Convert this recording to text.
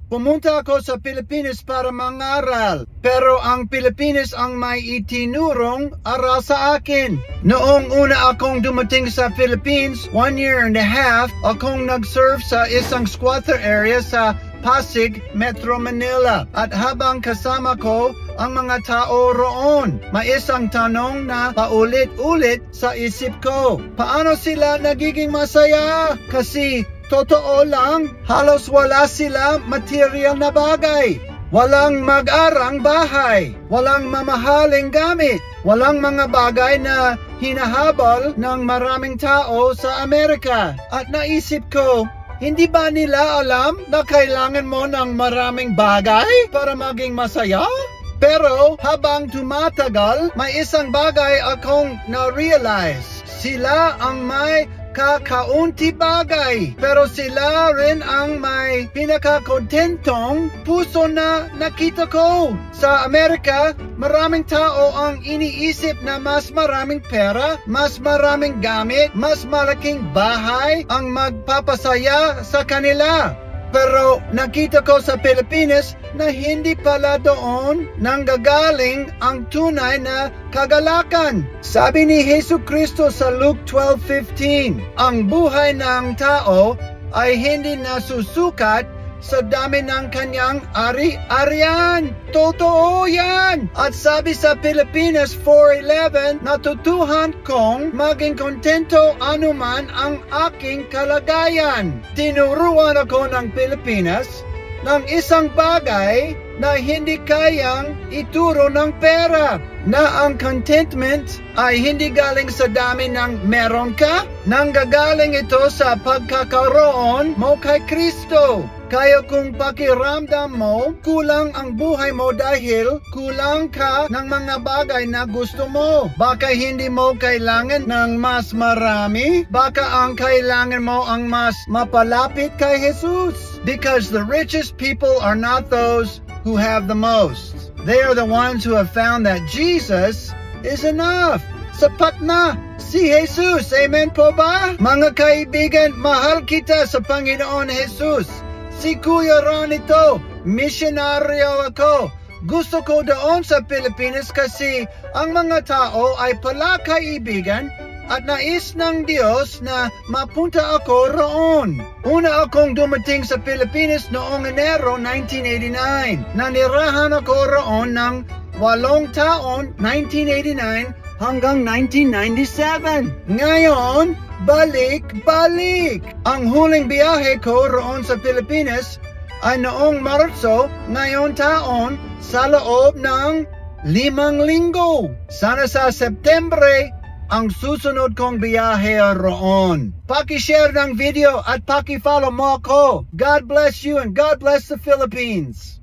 Pumunta ako sa Pilipinas para mangaral. Pero ang Pilipinas ang may itinurong aral sa akin. Noong una akong dumating sa Philippines, 1 year and a half, akong nag-serve sa isang squatter area sa Pasig, Metro Manila. At habang kasama ko ang mga tao roon, may isang tanong na paulit-ulit sa isip ko. Paano sila nagiging masaya? Kasi totoo lang, halos wala sila material na bagay. Walang mag-arang bahay, walang mamahaling gamit, walang mga bagay na hinahabol ng maraming tao sa Amerika. At naisip ko, hindi ba nila alam na kailangan mo ng maraming bagay para maging masaya? Pero habang tumatagal, may isang bagay akong na-realize. Sila ang may kakaunti bagay, pero sila rin ang may pinakakontentong puso na nakita ko. Sa Amerika, maraming tao ang iniisip na mas maraming pera, mas maraming gamit, mas malaking bahay ang magpapasaya sa kanila. Pero nakita ko sa Pilipinas na hindi pala doon nanggagaling ang tunay na kagalakan. Sabi ni Hesus Kristo sa Luke 12:15, ang buhay ng tao ay hindi nasusukat sa dami ng kanyang ari-arian. Totoo yan! At sabi sa Pilipinas 4:11, natutuhan kong maging kontento anuman ang aking kalagayan. Tinuruan ako ng Pilipinas ng isang bagay na hindi kayang ituro ng pera, na ang contentment ay hindi galing sa dami ng meron ka, nanggagaling ito sa pagkakaroon mo kay Kristo. Kaya kung pakiramdam mo, kulang ang buhay mo dahil kulang ka ng mga bagay na gusto mo. Baka hindi mo kailangan ng mas marami. Baka ang kailangan mo ang mas mapalapit kay Jesus. Because the richest people are not those who have the most. They are the ones who have found that Jesus is enough. Sapat na si Jesus. Amen po ba? Mga kaibigan, mahal kita sa Panginoon Jesus. Si Kuya Ron ito, misyonaryo ako. Gusto ko doon sa Pilipinas kasi ang mga tao ay pala kaibigan at nais ng Diyos na mapunta ako roon. Una akong dumating sa Pilipinas noong Enero 1989. Nanirahan ako roon ng 8 taon, 1989 hanggang 1997. Ngayon, balik-balik. Ang huling biyahe ko roon sa Pilipinas ay noong Marso ngayon taon sa loob ng 5 linggo. Sana sa Setyembre ang susunod kong biyahe roon. Paki-share ng video at paki-follow mo ako. God bless you and God bless the Philippines.